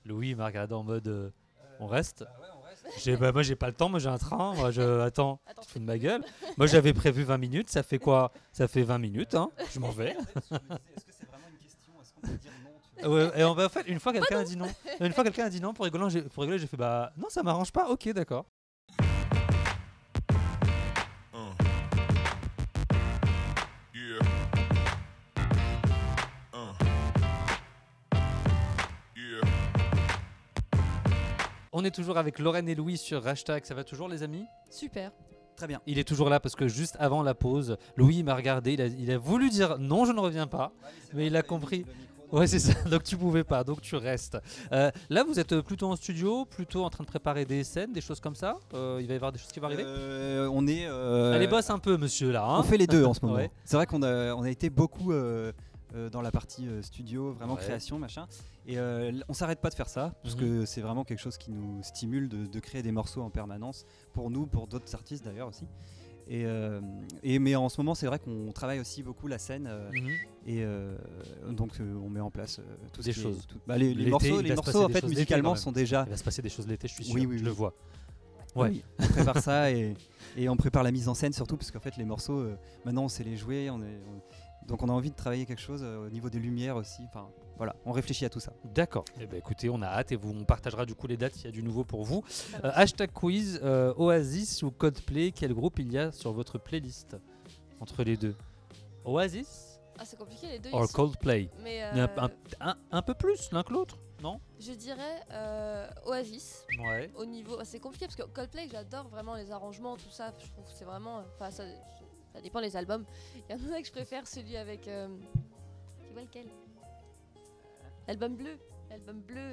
Louis m'a regardé en mode on reste. Bah ouais, on reste. Moi j'ai pas le temps, moi j'ai un train, attends, Attends, tu te fous de ma gueule. Moi j'avais prévu 20 minutes, ça fait quoi? Ça fait 20 minutes, hein, je m'en vais. En fait, je me disais, est-ce que c'est vraiment une question? Est-ce qu'on peut dire non, tu vois? Ouais, et en fait, une fois quelqu'un a dit non. Une fois quelqu'un a dit non, pour rigoler, j'ai fait bah non, ça m'arrange pas, ok, d'accord. Yeah. Yeah. On est toujours avec Lorraine et Louis sur Hashtag, ça va toujours les amis? Super. Très bien. Il est toujours là parce que juste avant la pause, Louis m'a regardé, il a voulu dire non, je ne reviens pas. Mais il a compris. Ouais, c'est ça, donc tu pouvais pas, donc tu restes. Là, vous êtes plutôt en studio, plutôt en train de préparer des scènes, des choses comme ça. Il va y avoir des choses qui vont arriver. On est. Allez, bosse un peu, monsieur, là. Hein. On fait les deux en ce moment. Ouais. C'est vrai qu'on a été beaucoup dans la partie studio, vraiment Ouais. création, machin. Et on s'arrête pas de faire ça, parce que c'est vraiment quelque chose qui nous stimule de créer des morceaux en permanence, pour nous, pour d'autres artistes d'ailleurs aussi. Mais en ce moment, c'est vrai qu'on travaille aussi beaucoup la scène, et donc on met en place tout Des ce qui choses. est, les L'été, morceaux, il va se passer en des fait, choses l'été, musicalement, quand même. sont déjà. Il va se passer des choses l'été, je suis sûr. Oui, oui, je oui. le vois. Ouais. Oui, on prépare ça et on prépare la mise en scène surtout, parce qu'en fait, les morceaux, maintenant, on sait les jouer, donc on a envie de travailler quelque chose au niveau des lumières aussi. Enfin, voilà, on réfléchit à tout ça. D'accord. Eh ben, écoutez, on a hâte et on partagera du coup les dates s'il y a du nouveau pour vous. Hashtag quiz, Oasis ou Coldplay, quel groupe il y a sur votre playlist entre les deux? Oasis Ah, c'est compliqué les deux. ou ici. Coldplay? Mais Il y en a un peu plus l'un que l'autre, non? je dirais Oasis. Ouais. Au niveau, c'est compliqué parce que Coldplay, j'adore vraiment les arrangements, tout ça. Je trouve que c'est vraiment, enfin ça dépend les albums. Il y en a que je préfère celui avec. Tu vois lequel? L'album bleu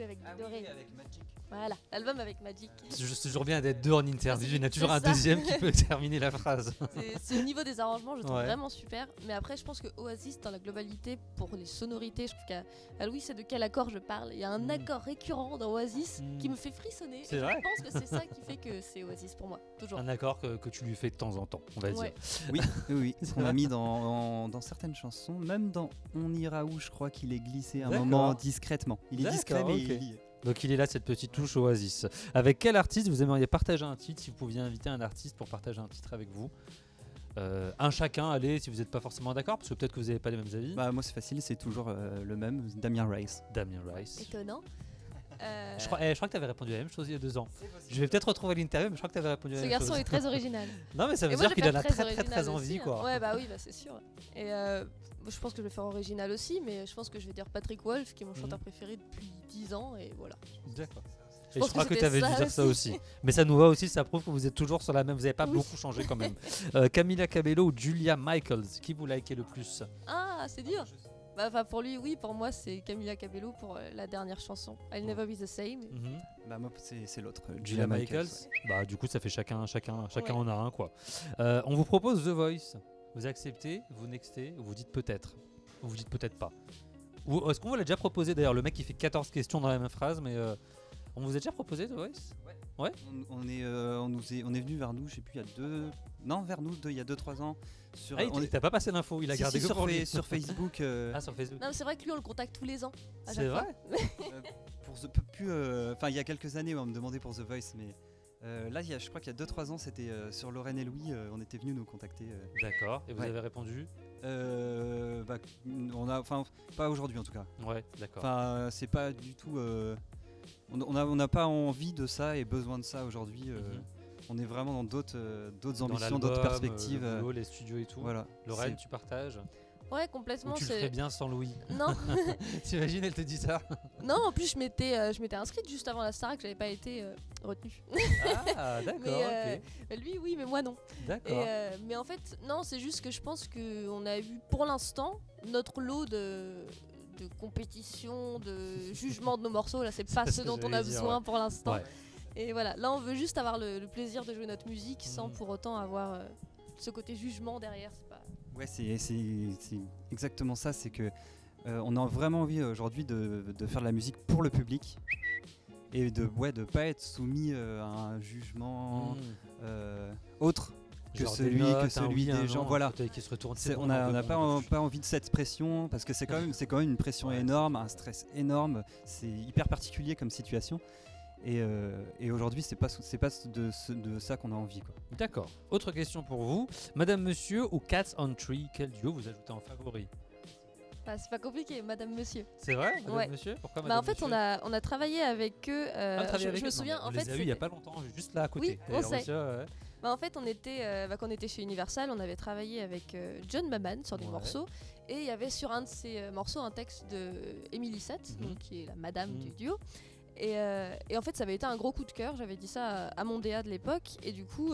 avec du doré. avec Magic. Voilà, l'album avec Magic. C'est toujours bien d'être deux en interview. Il y en a toujours un ça. deuxième qui peut terminer la phrase. C'est au niveau des arrangements, je trouve Ouais. vraiment super. Mais après, je pense que Oasis, dans la globalité, pour les sonorités, je trouve qu'à Louis, c'est de quel accord je parle. Il y a un accord récurrent dans Oasis qui me fait frissonner. C'est Et vrai. je pense que c'est ça qui fait que c'est Oasis pour moi, toujours. Un accord que tu lui fais de temps en temps, on va Ouais. dire. Oui, oui, oui. On a mis dans certaines chansons, même dans On ira où, je crois qu'il est glissé un D'accord. moment discrètement. Il est D'accord, discret, mais ok. il y est. Donc il est là, cette petite touche Oasis. Avec quel artiste vous aimeriez partager un titre, si vous pouviez inviter un artiste pour partager un titre avec vous? Un chacun, allez, si vous n'êtes pas forcément d'accord, parce que peut-être que vous n'avez pas les mêmes avis. Bah, moi, c'est facile, c'est toujours le même, Damien Rice. Damien Rice. Étonnant. Je crois que tu avais répondu à la même chose il y a 2 ans. Je vais peut-être retrouver l'interview, mais je crois que tu avais répondu à la Ce même garçon chose. est très original. Non, mais ça veut Et moi, dire je vais qu'il en faire a très original envie, aussi, hein. quoi. Ouais, bah oui, bah c'est sûr. Et je pense que je vais faire original aussi, mais je pense que je vais dire Patrick Wolf, qui est mon chanteur préféré depuis 10 ans, et voilà. D'accord. Je Et pense je crois que que tu c'était avais dû ça dire ça aussi. aussi. Mais ça nous va aussi, ça prouve que vous êtes toujours sur la même. Vous n'avez pas Oui. beaucoup changé quand même. Camila Cabello ou Julia Michaels, qui vous likez le plus? Ah, c'est dur. Bah, enfin, pour lui, oui, pour moi, c'est Camila Cabello pour la dernière chanson, I'll Never Be the Same. Mhm. Bah, moi, c'est l'autre, Julia Michaels. ouais. Bah du coup ça fait chacun Ouais. en a un quoi. On vous propose The Voice. Vous acceptez, vous nextez, ou vous dites peut-être, ou vous dites peut-être pas. Ou est-ce qu'on vous l'a déjà proposé d'ailleurs, le mec qui fait 14 questions dans la même phrase, mais on vous a déjà proposé The Voice? On est venu vers nous, je sais plus, il y a 2-3 ans. Sur, Ah, il t'a pas passé l'info, il a Si, gardé si, que pour lui. sur Facebook. Ah, sur Facebook. Non, mais c'est vrai que lui, on le contacte tous les ans. à C'est chaque fois. vrai? Il y a quelques années, on me demandait pour The Voice, mais là, je crois qu'il y a 2-3 ans, c'était sur Lorraine et Louis, on était venus nous contacter. D'accord. Et vous Ouais. avez répondu? Pas aujourd'hui en tout cas. Ouais, d'accord. Enfin, c'est pas du tout. On n'a pas envie de ça et besoin de ça aujourd'hui. On est vraiment dans d'autres Dans ambitions, d'autres l'album, perspectives. le boulot, les studios et tout. Voilà. Lorraine, C'est- tu partages? Ouais, Ou complètement. tu le ferais bien sans Louis? Non, T'imagines, elle te dit ça? non, en plus, je m'étais inscrite juste avant la Starac, j'avais pas été retenue. Ah, d'accord, Mais ok. lui, oui, mais moi, non. D'accord. Mais en fait, non, c'est juste que je pense qu'on a eu pour l'instant notre lot de compétition, de jugement de nos morceaux. Là, c'est pas C'est ce ce dont que on a j'allais dire, besoin ouais. pour l'instant. Ouais. Et voilà, là, on veut juste avoir le plaisir de jouer notre musique sans Mhm. pour autant avoir ce côté jugement derrière. C'est pas... Ouais, c'est exactement ça. C'est que on a vraiment envie aujourd'hui de faire de la musique pour le public et de pas être soumis à un jugement Mmh. autre que Genre celui, des notes, que un celui oui, un des gens. non, Voilà. un fauteuil qui se retourne. On n'a pas envie de cette pression parce que c'est quand même une pression Ouais, énorme, un stress énorme. C'est hyper particulier comme situation. Et aujourd'hui, c'est pas de ça qu'on a envie, quoi. D'accord. Autre question pour vous. Madame, monsieur ou Cats on Tree, quel duo vous ajoutez en favori? Bah, c'est pas compliqué, madame, monsieur. C'est vrai, madame, Ouais. monsieur? Pourquoi Bah, madame, en fait, monsieur? on a travaillé avec eux. Je me souviens, on en les fait, a eu il y a c'était- pas longtemps, juste là à côté. Oui, on D'ailleurs, sait. monsieur, ouais. Bah, en fait, quand on était chez Universal, on avait travaillé avec John Maman sur des Ouais. morceaux. Et il y avait sur un de ces morceaux un texte de Emily Sett, Mhm. donc, qui est la madame Mhm. du duo. Et en fait, ça avait été un gros coup de cœur. J'avais dit ça à mon DA de l'époque. Et du coup,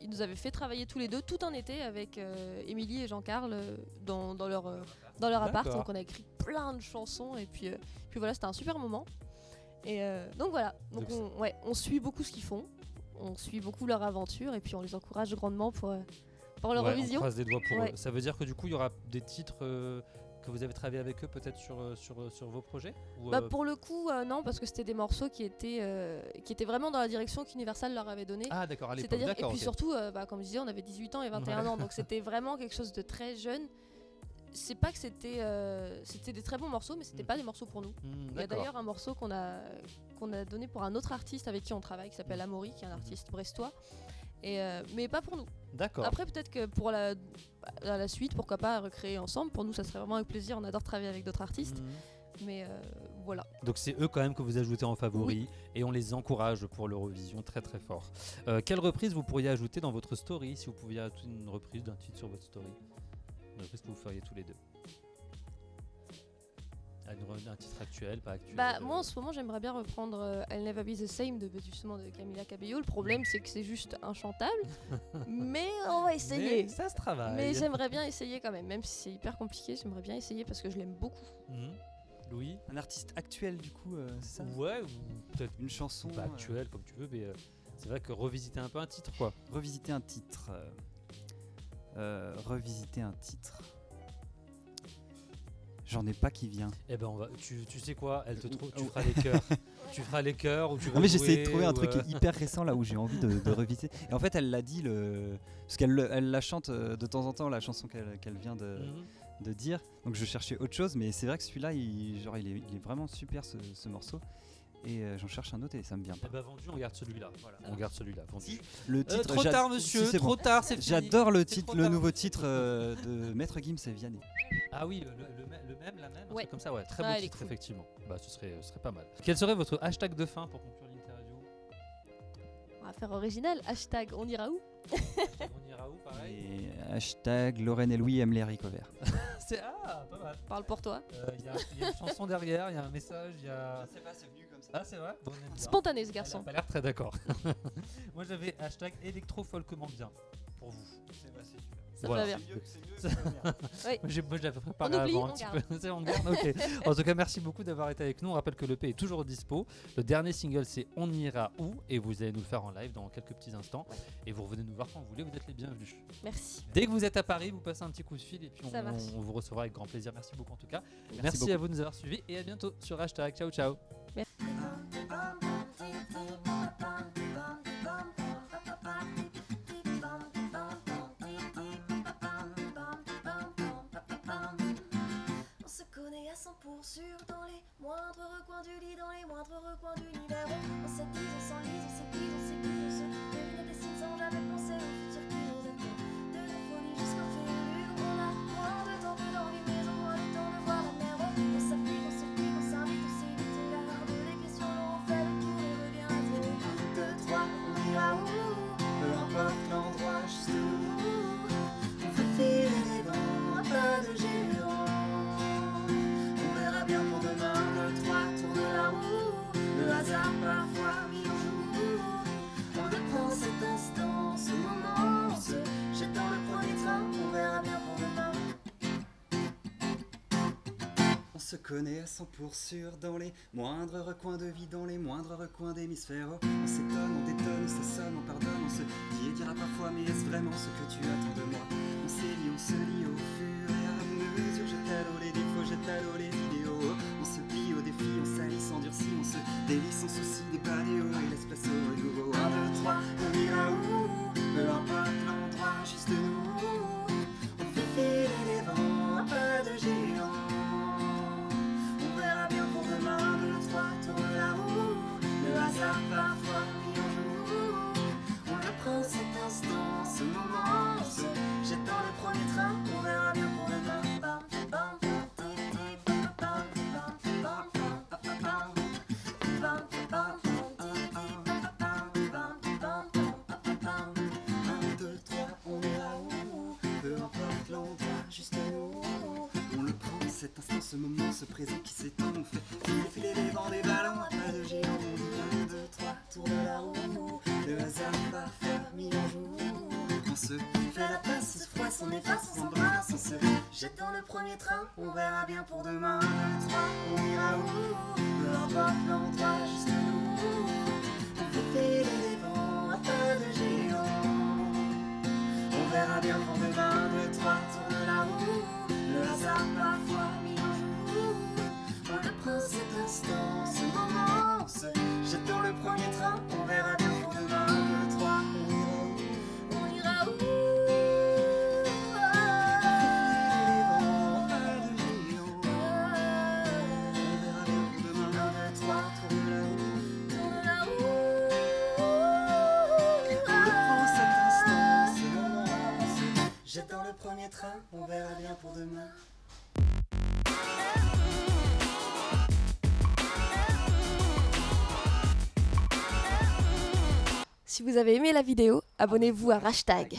ils nous avaient fait travailler tous les deux tout un été avec Emily et Jean-Carl dans leur appart. D'accord. Donc, on a écrit plein de chansons. Et puis voilà, c'était un super moment. Et donc voilà. Donc, Donc on suit beaucoup ce qu'ils font. On suit beaucoup leur aventure. Et puis, on les encourage grandement pour Ouais, l'Eurovision. on croise des doigts pour Ouais. eux. Ça veut dire que du coup, il y aura des titres que vous avez travaillé avec eux peut-être sur vos projets? Ou, Bah, pour le coup, non, parce que c'était des morceaux qui étaient vraiment dans la direction qu'Universal leur avait donnée. Ah d'accord, à l'époque. C'est-à-dire, et D'accord, puis ok. surtout, comme je disais, on avait 18 ans et 21 ans, donc c'était vraiment quelque chose de très jeune. C'est pas que c'était des très bons morceaux, mais c'était Mm. pas des morceaux pour nous. Il y a D'accord. d'ailleurs un morceau qu'on a donné pour un autre artiste avec qui on travaille, qui s'appelle Amaury, qui est un artiste brestois, mais pas pour nous. D'accord. Après, peut-être que pour la suite, pourquoi pas recréer ensemble. Pour nous, ça serait vraiment avec plaisir. On adore travailler avec d'autres artistes, mais voilà. Donc c'est eux quand même que vous ajoutez en favori et on les encourage pour l'Eurovision très très fort. Quelle reprise vous pourriez ajouter dans votre story si vous pouviez ajouter une reprise d'un titre sur votre story? Une reprise que vous feriez tous les deux. Un titre actuel, pas actuel. Bah, moi en ce moment j'aimerais bien reprendre I'll Never Be the Same justement de Camila Cabello. Le problème c'est que c'est juste inchantable, mais on va essayer. Mais ça se travaille. Mais j'aimerais bien essayer quand même si c'est hyper compliqué, j'aimerais bien essayer parce que je l'aime beaucoup. Mhm. Louis? Un artiste actuel, du coup, c'est ça. Ouais, ou peut-être Une chanson. pas actuel comme tu veux, mais c'est vrai que revisiter un peu un titre quoi. Revisiter un titre. Revisiter un titre. J'en ai pas qui vient. Eh ben tu sais quoi, tu feras les chœurs. Tu feras les chœurs ou tu vas Non mais j'essaie de jouer, trouver un ou, truc hyper récent là où j'ai envie de revisiter. Et en fait elle l'a dit parce qu'elle la chante de temps en temps la chanson qu'elle vient de dire. Donc je cherchais autre chose mais c'est vrai que celui-là il est vraiment super ce morceau. Et j'en cherche un autre et ça me vient pas. Eh ben vendu, on garde celui-là. Voilà, on garde celui-là. Vendu. Le titre, Trop tard monsieur, si, c'est trop bon. tard, c'est fini. J'adore le C'est titre, trop le tard. nouveau titre de Maître Gims et Vianney. Ah oui, le même, la même, un Ouais. truc comme ça, ouais. Très Ouais, beau elle est titre, cool. effectivement. Bah, ce serait pas mal. Quel serait votre hashtag de fin pour conclure l'interview? On va faire original, hashtag on ira où. On ira où, pareil? Et hashtag Lorraine et Louis aiment les haricots verts. C'est pas mal. Parle pour toi. Il y a une chanson derrière, il y a un message, il y a... sais pas, c'est venu comme ça. Ah, c'est vrai? Bon, on aime bien. Spontané ce Elle a garçon. pas l'air très d'accord. Moi, j'avais hashtag électro-folkement bien pour vous. Ça Voilà. va bien. Moi, je l'avais préparé On oublie, avant on un petit garde. peu. C'est, on garde, ok. En tout cas, merci beaucoup d'avoir été avec nous. On rappelle que l'EP est toujours dispo. Le dernier single, c'est On ira où, et vous allez nous le faire en live dans quelques petits instants. Ouais. Et vous revenez nous voir quand vous voulez. Vous êtes les bienvenus. Merci. Dès que vous êtes à Paris, vous passez un petit coup de fil et puis Ça marche. on vous recevra avec grand plaisir. Merci beaucoup en tout cas. Merci Merci beaucoup. à vous de nous avoir suivis et à bientôt sur hashtag. Ciao, ciao. On se connaît à 100% sûr dans les moindres recoins du lit, dans les moindres recoins d'univers. On s'attise, on s'enlise, on s'épuise, on s'écoute, on se devine des signes sans jamais penser au futur qui nous attend. De nos folies jusqu'en fêlure, on a moins de temps que d'envie, mais au moins le temps de voir la mer. On s'applique, on se pique, on s'invite, on s'évite, on garde des questions, on fait le tour, on revient à zéro. 1, 2, 3, on ira où? Peu importe l'endroit, juste où. On fait filer les vents, un pas de géant. On verra bien pour demain, le 3 tourne la roue. Le hasard parfois mis au jour. On reprend cet instant, ce moment. On se jette dans le premier train, on verra bien pour demain. On se connaît à 100% sûr dans les moindres recoins de vie, dans les moindres recoins d'hémisphère. Oh, on s'étonne, on détonne, on s'assomme, on pardonne, on se dit et dira parfois, mais est-ce vraiment ce que tu attends de moi? On s'élit, on se lie au fur et à mesure, jette à l'eau les défauts, jette à l'eau les idéaux. Oh, on se plie aux défis, on s'allie, s'endurcit, on se délie sans souci des pas des hauts et laisse place au nouveau. 1, 2, 3, on ira où? Peu importe l'endroit. présent qui s'étend. On fait filer les vents des ballons, à pas de géant. On dit 1, 2, 3, tour de la roue. Le hasard parfois mis en joue. On se fait la passe, on se froisse, on efface, on s'embrasse, on se jette dans le premier train. On verra bien pour demain. 1, 2, 3, on ira où? Peu importe l'endroit, juste nous. On fait filer les vents, à pas de géant. On verra bien pour demain. 1, 2, 3, tour de la roue. Le hasard parfois mis en joue. On le prend cet instant, ce moment. On se jette dans le premier train. On verra bien pour demain. 1, 2, 3, on ira où? On ira où? On verra bien pour demain. 1, 2, 3, tour de la roue. Tour de la roue. On le prend cet instant, ce moment. On se jette dans le premier train. On verra bien pour demain. Si vous avez aimé la vidéo, abonnez-vous à Hashtag.